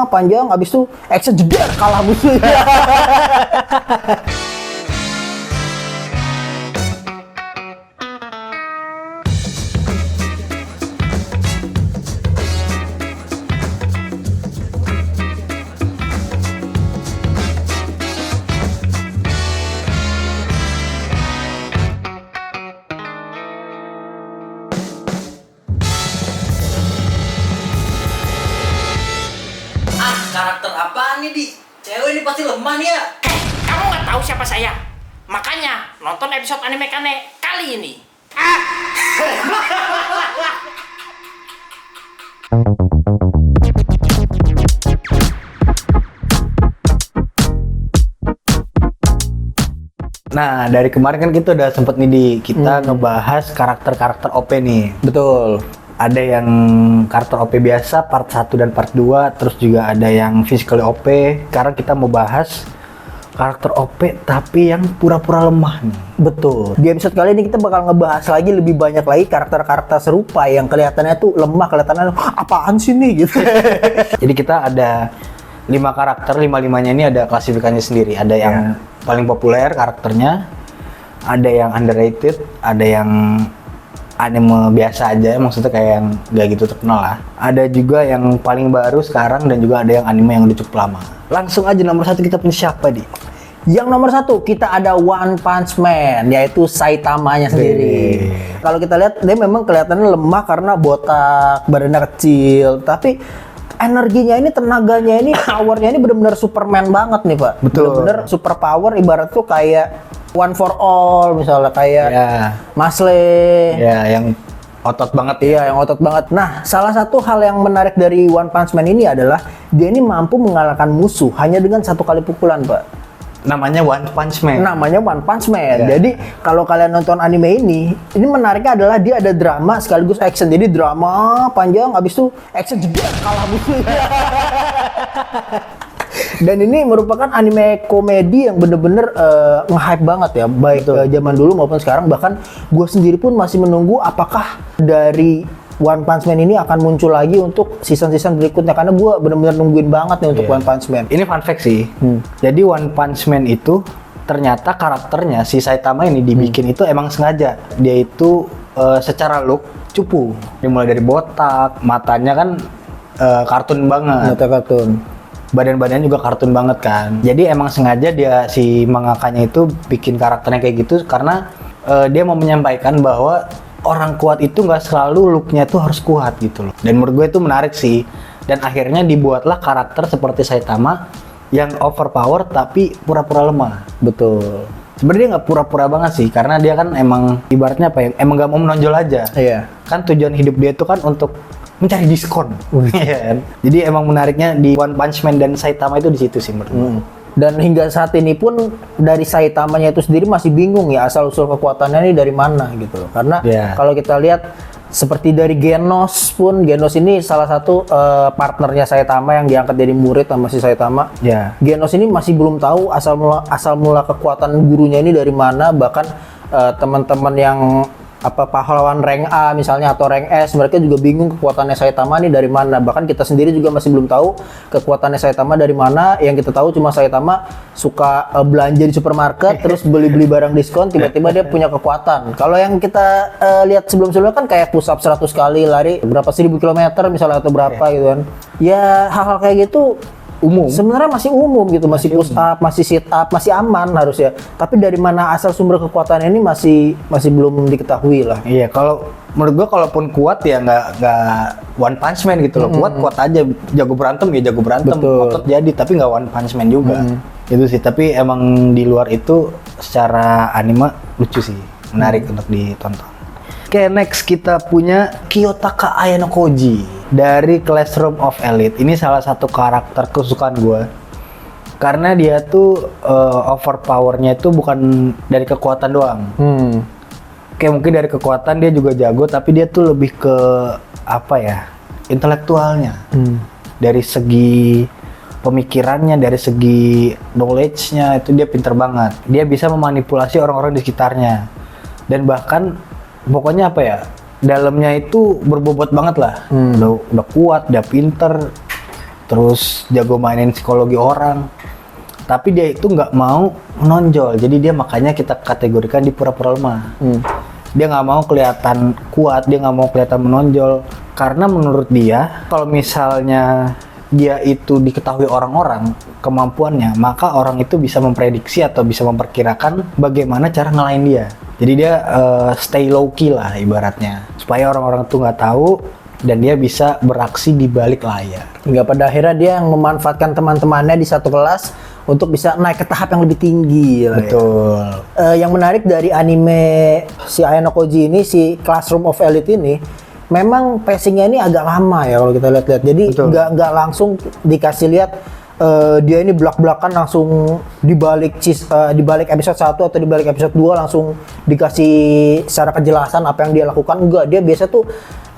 panjang, abis itu action jeder kalah musuhnya. Karakter apaan nih, Di? Cewek ini pasti lemah nih ya. Kamu nggak tahu siapa saya? Makanya nonton episode anime Kane kali ini. Nah, dari kemarin kan kita udah sempet nih kita ngebahas karakter-karakter OP nih. Betul. Ada yang karakter OP biasa part 1 dan part 2, terus juga ada yang physically OP. Sekarang kita mau bahas karakter OP tapi yang pura-pura lemah nih. Betul. Di episode kali ini kita bakal ngebahas lagi lebih banyak lagi karakter-karakter serupa yang kelihatannya tuh lemah, kelihatannya apaan sih nih gitu. Jadi kita ada 5 karakter, 5-5-nya ini ada klasifikasinya sendiri. Ada yang paling populer karakternya, ada yang underrated, ada yang anime biasa aja, maksudnya kayak yang gak gitu terkenal lah. Ada juga yang paling baru sekarang dan juga ada yang anime yang udah cukup lama. Langsung aja nomor 1 kita punya siapa, Di? Yang nomor 1 kita ada One Punch Man, yaitu Saitamanya sendiri. Kalau kita lihat dia memang kelihatannya lemah karena botak, badannya kecil, tapi energinya ini, tenaganya ini, powernya ini benar-benar Superman banget nih, Pak. Betul. Benar-benar super power, ibarat tuh kayak One for All misalnya, kayak Masle. Ya, yang otot banget ya. Iya, yang otot banget. Nah, salah satu hal yang menarik dari One Punch Man ini adalah dia ini mampu mengalahkan musuh hanya dengan 1 kali pukulan, Pak. Namanya One Punch Man. Namanya One Punch Man. Ya. Jadi kalau kalian nonton anime ini menariknya adalah dia ada drama sekaligus action. Jadi drama panjang, abis itu action jeder kalah musuhnya. Dan ini merupakan anime komedi yang bener-bener nge-hype banget ya, baik zaman dulu maupun sekarang. Bahkan gue sendiri pun masih menunggu apakah dari One Punch Man ini akan muncul lagi untuk season-season berikutnya, karena gue bener-bener nungguin banget nih untuk One Punch Man. Ini fun fact sih. Jadi One Punch Man itu ternyata karakternya si Saitama ini dibikin itu emang sengaja. Dia itu secara look cupu. Dimulai dari botak, matanya kan kartun banget. Mata kartun. Badan-badannya juga kartun banget kan. Jadi emang sengaja dia si mangakanya itu bikin karakternya kayak gitu karena dia mau menyampaikan bahwa orang kuat itu nggak selalu looknya tuh harus kuat gitu loh. Dan menurut gue itu menarik sih. Dan akhirnya dibuatlah karakter seperti Saitama yang overpower tapi pura-pura lemah. Betul. Sebenarnya dia nggak pura-pura banget sih, karena dia kan emang ibaratnya apa ya? Emang nggak mau menonjol aja. Iya. Kan tujuan hidup dia itu kan untuk mencari diskon. Iya kan? Jadi emang menariknya di One Punch Man dan Saitama itu di situ sih menurut gue. Dan hingga saat ini pun dari Saitamanya itu sendiri masih bingung ya asal usul kekuatannya ini dari mana gitu loh. Karena kalau kita lihat seperti dari Genos pun, Genos ini salah satu partnernya Saitama yang diangkat jadi murid sama si Saitama. Genos ini masih belum tahu asal mula kekuatan gurunya ini dari mana. Bahkan teman-teman yang pahlawan rank A misalnya atau rank S, mereka juga bingung kekuatannya Saitama ini dari mana. Bahkan kita sendiri juga masih belum tahu kekuatannya Saitama dari mana. Yang kita tahu cuma Saitama suka belanja di supermarket terus beli-beli barang diskon, tiba-tiba dia punya kekuatan. Kalau yang kita lihat sebelum-sebelumnya kan kayak push up 100 kali, lari berapa 1000 kilometer misalnya atau berapa gitu kan. Ya hal-hal kayak gitu umum. Sebenarnya masih umum gitu, masih push up, masih sit up, masih aman harusnya. Tapi dari mana asal sumber kekuatan ini masih belum diketahui lah. Iya, kalau menurut gua kalaupun kuat ya nggak One Punch Man gitu loh. Kuat aja, jago berantem ya jago berantem, otot jadi, tapi nggak One Punch Man juga. Itu sih, tapi emang di luar itu secara anime lucu sih, menarik untuk ditonton. Oke, next kita punya Kiyotaka Ayano Koji dari Classroom of Elite. Ini salah satu karakter kesukaan gue karena dia tuh overpowernya itu bukan dari kekuatan doang. Kayak mungkin dari kekuatan dia juga jago, tapi dia tuh lebih ke apa ya, intelektualnya. Dari segi pemikirannya, dari segi knowledge-nya itu dia pinter banget. Dia bisa memanipulasi orang-orang di sekitarnya. Dan bahkan pokoknya apa ya, dalamnya itu berbobot banget lah. Udah kuat, udah pinter, terus jago mainin psikologi orang. Tapi dia itu nggak mau menonjol, jadi dia makanya kita kategorikan di pura-pura lemah. Dia nggak mau kelihatan kuat, dia nggak mau kelihatan menonjol, karena menurut dia kalau misalnya dia itu diketahui orang-orang kemampuannya, maka orang itu bisa memprediksi atau bisa memperkirakan bagaimana cara ngalahin dia. Jadi dia stay low key lah ibaratnya, supaya orang-orang tuh nggak tahu dan dia bisa beraksi di balik layar. Hingga pada akhirnya dia yang memanfaatkan teman-temannya di satu kelas untuk bisa naik ke tahap yang lebih tinggi. Betul. Yang menarik dari anime si Ayano Koji ini, si Classroom of Elite ini, memang pacingnya ini agak lama ya kalau kita lihat-lihat. Jadi nggak langsung dikasih lihat dia ini belak-belakan langsung di balik episode 1 atau di balik episode 2 langsung dikasih secara kejelasan apa yang dia lakukan. Enggak, dia biasa tuh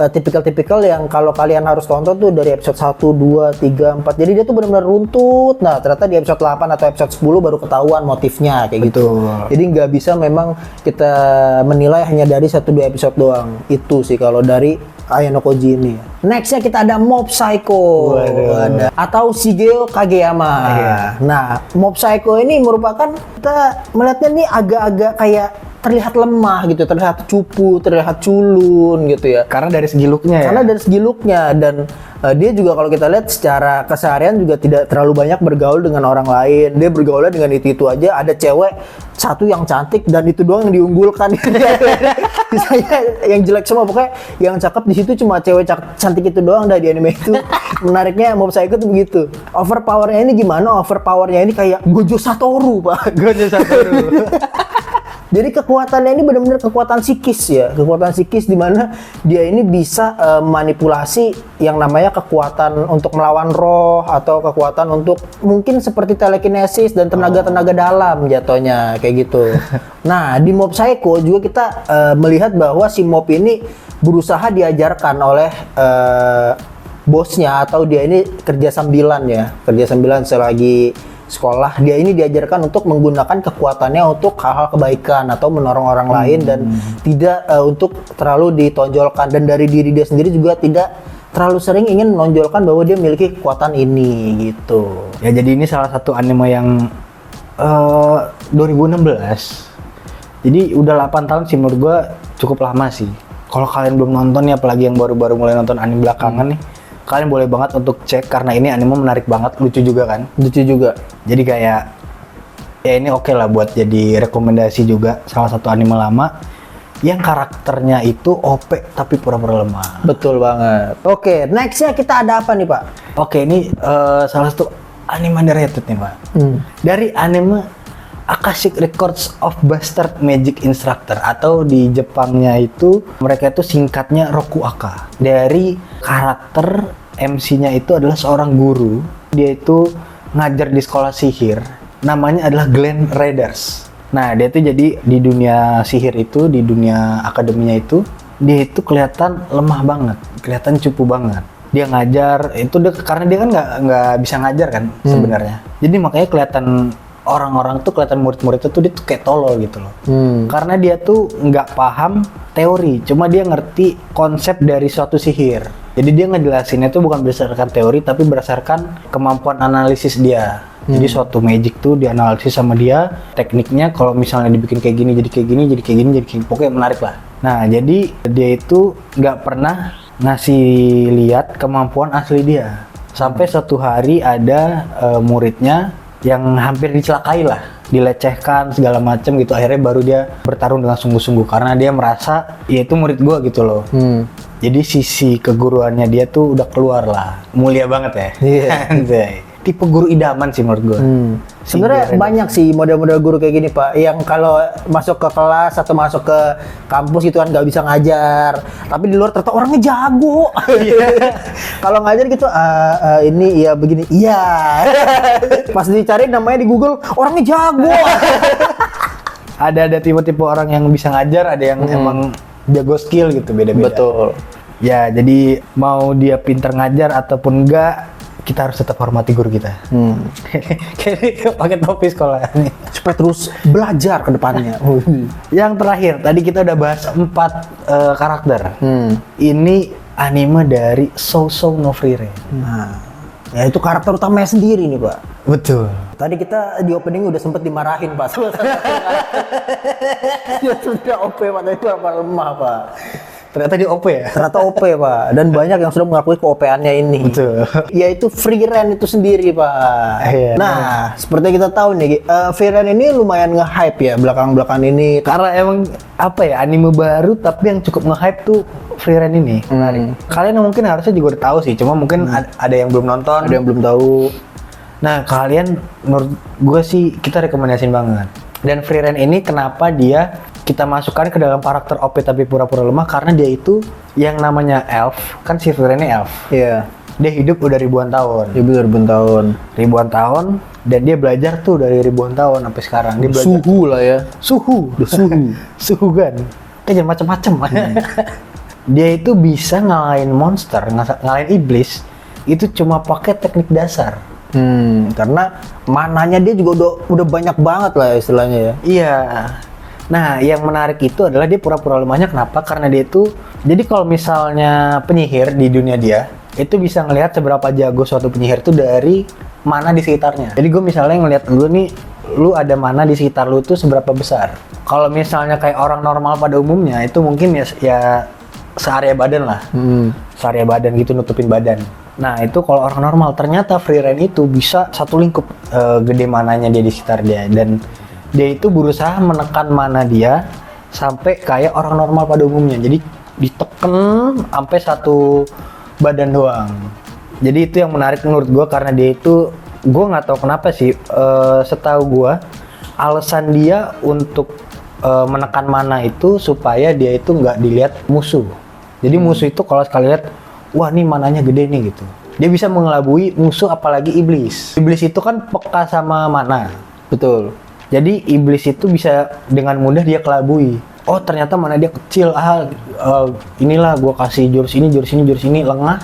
tipikal-tipikal yang kalau kalian harus tonton tuh dari episode 1, 2, 3, 4. Jadi dia tuh benar-benar runtut. Nah, ternyata di episode 8 atau episode 10 baru ketahuan motifnya kayak gitu. Jadi nggak bisa memang kita menilai hanya dari 1-2 episode doang. Itu sih kalau dari Ayano Koji ini. Nextnya kita ada Mob Psycho. Atau Shigeo Kageyama. Nah, Mob Psycho ini merupakan, kita melihatnya ini agak-agak kayak terlihat lemah gitu, terlihat cupu, terlihat culun gitu ya. Karena dari segi look-nya ya. Karena dari segi look-nya, dan dia juga kalau kita lihat secara keseharian juga tidak terlalu banyak bergaul dengan orang lain. Dia bergaulnya dengan itu aja. Ada cewek satu yang cantik dan itu doang yang diunggulkan. Misalnya yang jelek semua, pokoknya yang cakep di situ cuma cewek cantik itu doang dah di anime itu. Menariknya Mob Psycho tuh begitu. Overpowernya ini gimana? Overpowernya ini kayak Gojo Satoru, Pak. Gojo Satoru. Jadi kekuatannya ini benar-benar kekuatan psikis ya, kekuatan psikis di mana dia ini bisa manipulasi yang namanya kekuatan untuk melawan roh atau kekuatan untuk mungkin seperti telekinesis dan tenaga-tenaga dalam jatuhnya kayak gitu. Nah, di Mob Psycho juga kita melihat bahwa si Mob ini berusaha diajarkan oleh bosnya, atau dia ini kerja sambilan selagi sekolah. Dia ini diajarkan untuk menggunakan kekuatannya untuk hal-hal kebaikan atau menolong orang lain, dan tidak untuk terlalu ditonjolkan, dan dari diri dia sendiri juga tidak terlalu sering ingin menonjolkan bahwa dia memiliki kekuatan ini gitu. Ya, jadi ini salah satu anime yang 2016. Jadi udah 8 tahun sih, menurut gua cukup lama sih. Kalau kalian belum nonton ya, apalagi yang baru-baru mulai nonton anime belakangan nih, kalian boleh banget untuk cek karena ini anime menarik banget, lucu juga kan? Lucu juga. Jadi kayak ya ini oke lah buat jadi rekomendasi juga, salah satu anime lama yang karakternya itu OP tapi pura-pura lemah. Betul banget. Oke, nextnya kita ada apa nih, Pak? Oke, ini salah satu anime underrated nih, Pak. Dari anime Akashic Records of Bastard Magic Instructor, atau di Jepangnya itu mereka itu singkatnya Rokuaka. Dari karakter MC-nya itu adalah seorang guru. Dia itu ngajar di sekolah sihir. Namanya adalah Glenn Raiders. Nah, dia itu jadi di dunia sihir itu, di dunia akademinya itu, dia itu kelihatan lemah banget, kelihatan cupu banget. Dia ngajar itu karena dia kan nggak bisa ngajar kan sebenarnya. Jadi makanya kelihatan orang-orang tuh, kelihatan murid-muridnya tuh dia tuh kayak tolol gitu loh. Karena dia tuh nggak paham teori, cuma dia ngerti konsep dari suatu sihir. Jadi dia ngejelasinnya tuh bukan berdasarkan teori, tapi berdasarkan kemampuan analisis dia. Jadi suatu magic tuh dianalisis sama dia, tekniknya kalau misalnya dibikin kayak gini, jadi kayak gini, jadi kayak gini, jadi kayak gini. Pokoknya menarik lah. Nah, jadi dia itu nggak pernah ngasih lihat kemampuan asli dia. Sampai suatu hari ada muridnya yang hampir dicelakai lah, dilecehkan segala macem gitu. Akhirnya baru dia bertarung dengan sungguh-sungguh karena dia merasa ya itu murid gua gitu loh. Jadi sisi keguruannya dia tuh udah keluar lah, mulia banget ya. Iya. Tipe guru idaman sih menurut gua. Sebenarnya banyak sih model-model guru kayak gini, Pak, yang kalau masuk ke kelas atau masuk ke kampus itu kan nggak bisa ngajar, tapi di luar ternyata orangnya jago. Kalau ngajar gitu, ini ya begini, iya. Pas dicari namanya di Google, orangnya jago. Ada tipe-tipe orang yang bisa ngajar, ada yang emang jago skill gitu, beda-beda. Betul. Ya, jadi mau dia pinter ngajar ataupun enggak, kita harus tetap hormati guru kita. Kayak pakai topi sekolah nih. Supaya terus belajar ke depannya. Yang terakhir, tadi kita udah bahas 4 karakter. Ini anime dari Sousou no Frieren. Nah, Ya itu karakter utamanya sendiri nih Pak. Betul. Tadi kita di opening udah sempet dimarahin Pak. Dia sudah OP Pak, tapi berapa lemah Pak. Ternyata dia OP ya? Ternyata OP Pak, dan banyak yang sudah mengakui ke-OP-annya ini. Betul. Yaitu Free Ren itu sendiri Pak. Iya. Nah, seperti kita tahu nih, Free Ren ini lumayan nge-hype ya belakang-belakang ini. Karena emang apa ya, anime baru tapi yang cukup nge-hype tuh Free Ren ini. Menarik. Kalian mungkin harusnya juga udah tahu sih, cuma mungkin ada yang belum nonton. Ada yang belum tahu. Nah, kalian menurut gue sih kita rekomendasiin banget. Dan Free Ren ini kenapa dia kita masukkan ke dalam karakter OP tapi pura-pura lemah, karena dia itu yang namanya elf, kan si Free Ren ini elf. Iya. Dia hidup udah ribuan tahun. Ya bener, Ribuan tahun, dan dia belajar tuh dari ribuan tahun sampai sekarang. Dia belajar Suhu lah ya. suhu. Suhu kan. Kayak jangan macem-macem. Dia itu bisa ngalahin monster, ngalahin iblis itu cuma pakai teknik dasar. Karena mananya dia juga udah banyak banget lah istilahnya ya. Iya. Nah, yang menarik itu adalah dia pura-pura lemahnya kenapa? Karena dia itu, jadi kalau misalnya penyihir di dunia dia, itu bisa ngelihat seberapa jago suatu penyihir itu dari mana di sekitarnya. Jadi gue misalnya ngelihat lu nih, lu ada mana di sekitar lu tuh seberapa besar. Kalau misalnya kayak orang normal pada umumnya, itu mungkin ya searea badan lah. Searea badan gitu, nutupin badan. Nah, itu kalau orang normal. Ternyata Free Ren itu bisa satu lingkup gede mananya dia di sekitar dia. Dan dia itu berusaha menekan mana dia sampai kayak orang normal pada umumnya. Jadi diteken sampai satu badan doang. Jadi itu yang menarik menurut gue, karena dia itu, gue nggak tahu kenapa sih, setahu gue alasan dia untuk menekan mana itu supaya dia itu nggak dilihat musuh. Jadi musuh itu kalau sekali lihat, wah nih mananya gede nih gitu, dia bisa mengelabui musuh, apalagi iblis. Iblis itu kan peka sama mana. Betul. Jadi iblis itu bisa dengan mudah dia kelabui. Oh ternyata mana dia kecil, inilah gua kasih jurus ini lengah,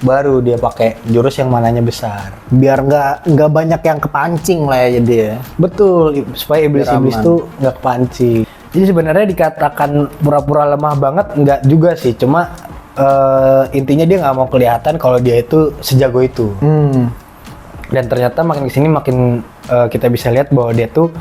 baru dia pakai jurus yang mananya besar. Biar nggak banyak yang kepancing lah ya jadi ya. Betul, supaya iblis-iblis tuh nggak kepancing. Jadi sebenarnya dikatakan pura-pura lemah banget nggak juga sih, cuma intinya dia nggak mau kelihatan kalau dia itu sejago itu. Dan ternyata makin kesini makin kita bisa lihat bahwa dia tuh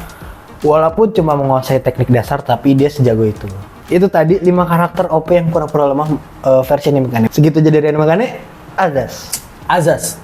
walaupun cuma menguasai teknik dasar tapi dia sejago itu. Itu tadi 5 karakter OP yang pura-pura lemah versi anime Megane. Segitu jadi dari Megane. Azas.